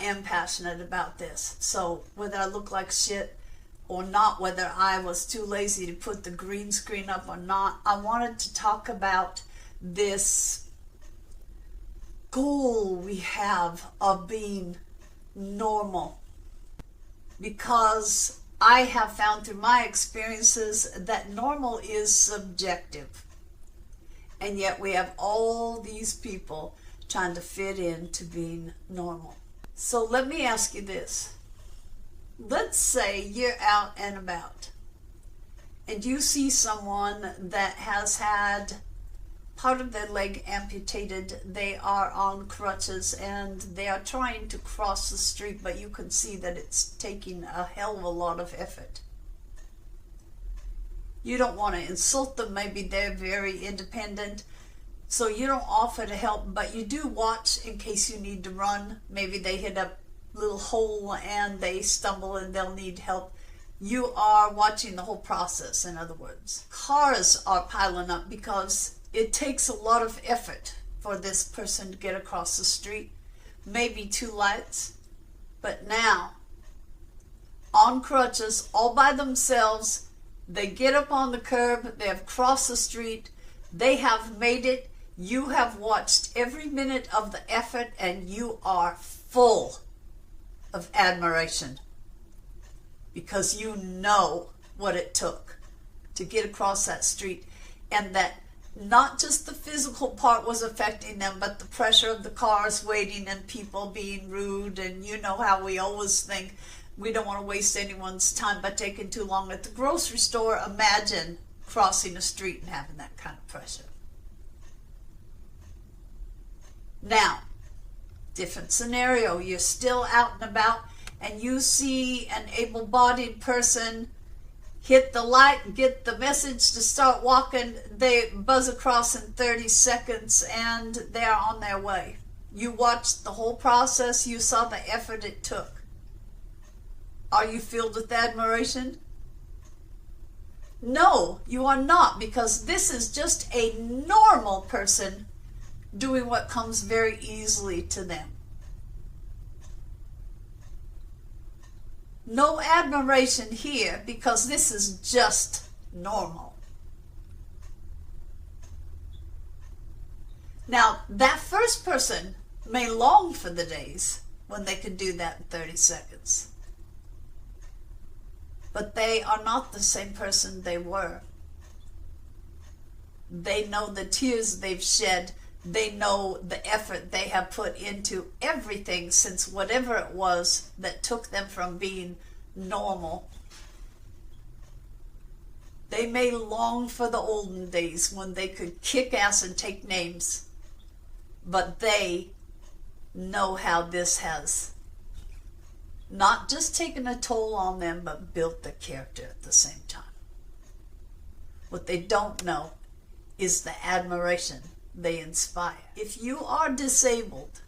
am passionate about this. So whether I look like shit or not, whether I was too lazy to put the green screen up or not, I wanted to talk about this goal we have of being normal. Because I have found through my experiences that normal is subjective. And yet we have all these people trying to fit into being normal. So let me ask you this. Let's say you're out and about and you see someone that has had part of their leg amputated. They are on crutches and they are trying to cross the street, but you can see that it's taking a hell of a lot of effort. You don't want to insult them. Maybe they're very independent, so you don't offer to help, but you do watch in case you need to run. Maybe they hit a little hole and they stumble and they'll need help. You are watching the whole process, in other words. Cars are piling up because it takes a lot of effort for this person to get across the street. Maybe 2 lights. But now, on crutches, all by themselves, they get up on the curb, they have crossed the street, they have made it. You have watched every minute of the effort and you are full of admiration because you know what it took to get across that street, and that not just the physical part was affecting them, but the pressure of the cars waiting and people being rude. And you know how we always think we don't want to waste anyone's time by taking too long at the grocery store. Imagine crossing a street and having that kind of pressure. Now, different scenario. You're still out and about and you see an able-bodied person hit the light, get the message to start walking. They buzz across in 30 seconds and they're on their way. You watched the whole process. You saw the effort it took. Are you filled with admiration? No, you are not, because this is just a normal person doing what comes very easily to them. No admiration here, because this is just normal. Now, that first person may long for the days when they could do that in 30 seconds. But they are not the same person they were. They know the tears they've shed. They know the effort they have put into everything since whatever it was that took them from being normal. They may long for the olden days when they could kick ass and take names, but they know how this has not just taken a toll on them, but built their character at the same time. What they don't know is the admiration they inspire. If you are disabled,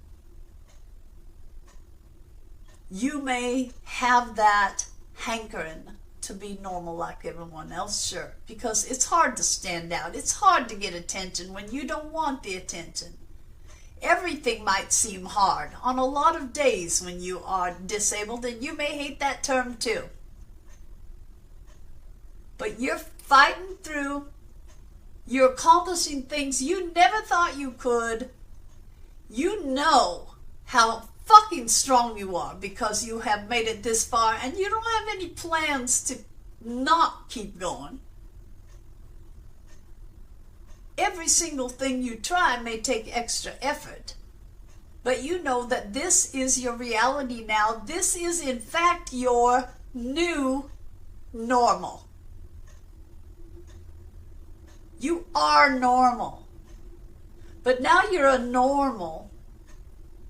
you may have that hankering to be normal like everyone else, sure, because it's hard to stand out. It's hard to get attention when you don't want the attention. Everything might seem hard on a lot of days when you are disabled, and you may hate that term too. But you're fighting through. You're accomplishing things you never thought you could. You know how fucking strong you are because you have made it this far, and you don't have any plans to not keep going. Every single thing you try may take extra effort, but you know that this is your reality now. This is, in fact, your new normal. You are normal, but now you're a normal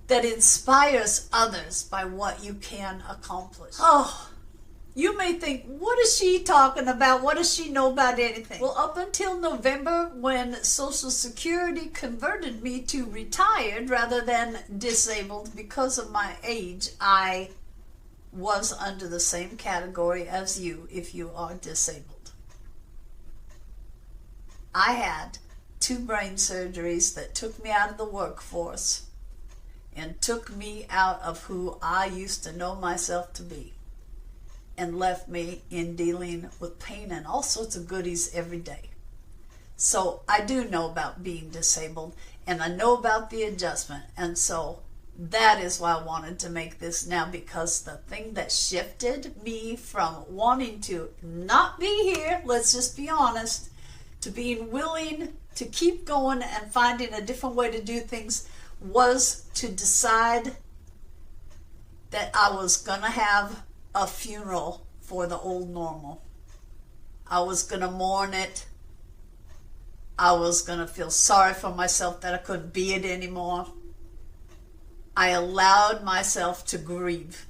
that inspires others by what you can accomplish. Oh, you may think, what is she talking about? What does she know about anything? Well, up until November, when Social Security converted me to retired rather than disabled because of my age, I was under the same category as you if you are disabled. I had 2 brain surgeries that took me out of the workforce, and took me out of who I used to know myself to be and left me in dealing with pain and all sorts of goodies every day. So I do know about being disabled, and I know about the adjustment, and so that is why I wanted to make this now, because the thing that shifted me from wanting to not be here, let's just be honest, to being willing to keep going and finding a different way to do things, was to decide that I was going to have a funeral for the old normal. I was going to mourn it. I was going to feel sorry for myself that I couldn't be it anymore. I allowed myself to grieve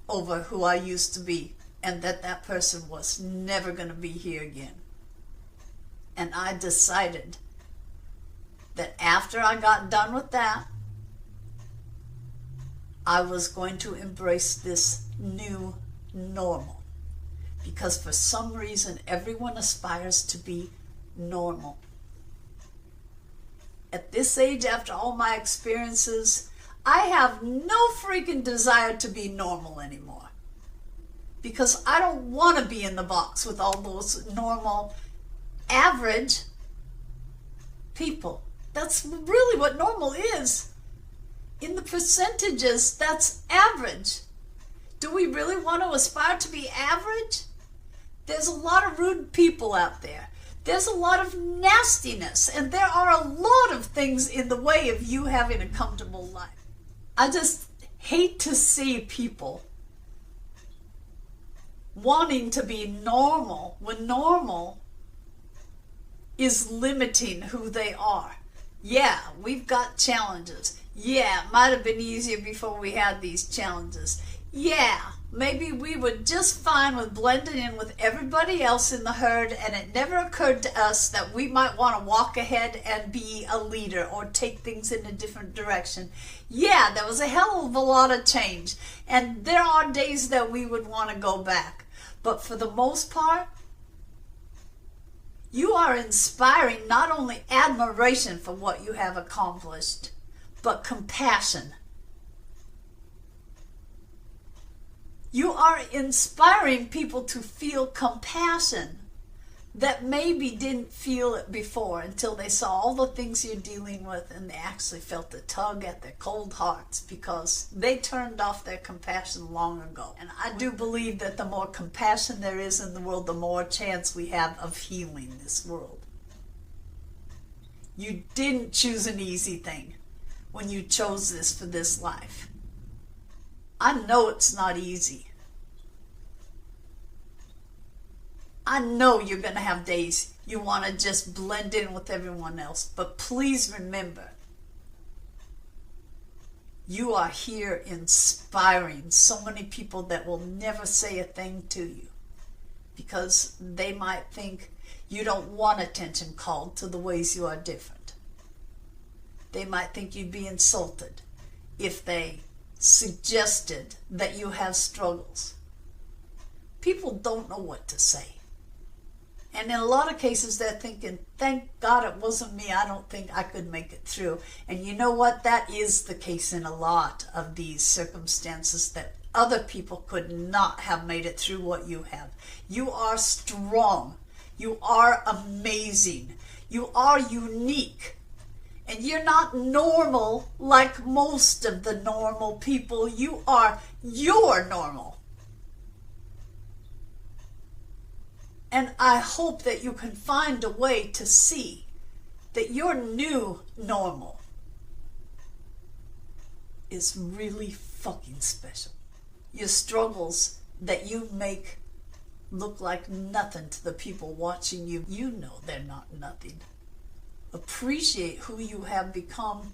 over who I used to be, and that person was never going to be here again. And I decided that after I got done with that, I was going to embrace this new normal. Because for some reason, everyone aspires to be normal. At this age, after all my experiences, I have no freaking desire to be normal anymore. Because I don't want to be in the box with all those normal, average people. That's really what normal is. In the percentages, that's average. Do we really want to aspire to be average? There's a lot of rude people out there. There's a lot of nastiness, and there are a lot of things in the way of you having a comfortable life. I just hate to see people wanting to be normal when normal is limiting who they are. Yeah, we've got challenges. Yeah, it might have been easier before we had these challenges. Yeah, maybe we were just fine with blending in with everybody else in the herd, and it never occurred to us that we might want to walk ahead and be a leader or take things in a different direction. Yeah, there was a hell of a lot of change, and there are days that we would want to go back. But for the most part, you are inspiring not only admiration for what you have accomplished, but compassion. You are inspiring people to feel compassion that maybe didn't feel it before until they saw all the things you're dealing with, and they actually felt the tug at their cold hearts because they turned off their compassion long ago. And I do believe that the more compassion there is in the world, the more chance we have of healing this world. You didn't choose an easy thing when you chose this for this life. I know it's not easy. I know you're going to have days you want to just blend in with everyone else. But please remember, you are here inspiring so many people that will never say a thing to you because they might think you don't want attention called to the ways you are different. They might think you'd be insulted if they suggested that you have struggles. People don't know what to say. And in a lot of cases, they're thinking, thank God it wasn't me. I don't think I could make it through. And you know what? That is the case in a lot of these circumstances, that other people could not have made it through what you have. You are strong. You are amazing. You are unique. And you're not normal like most of the normal people. You are your normal. And I hope that you can find a way to see that your new normal is really fucking special. Your struggles that you make look like nothing to the people watching you. You know they're not nothing. Appreciate who you have become.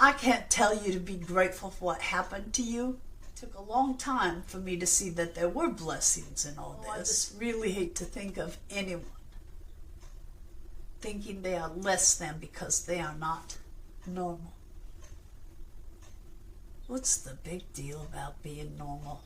I can't tell you to be grateful for what happened to you. It took a long time for me to see that there were blessings in all this. I just really hate to think of anyone thinking they are less than because they are not normal. What's the big deal about being normal?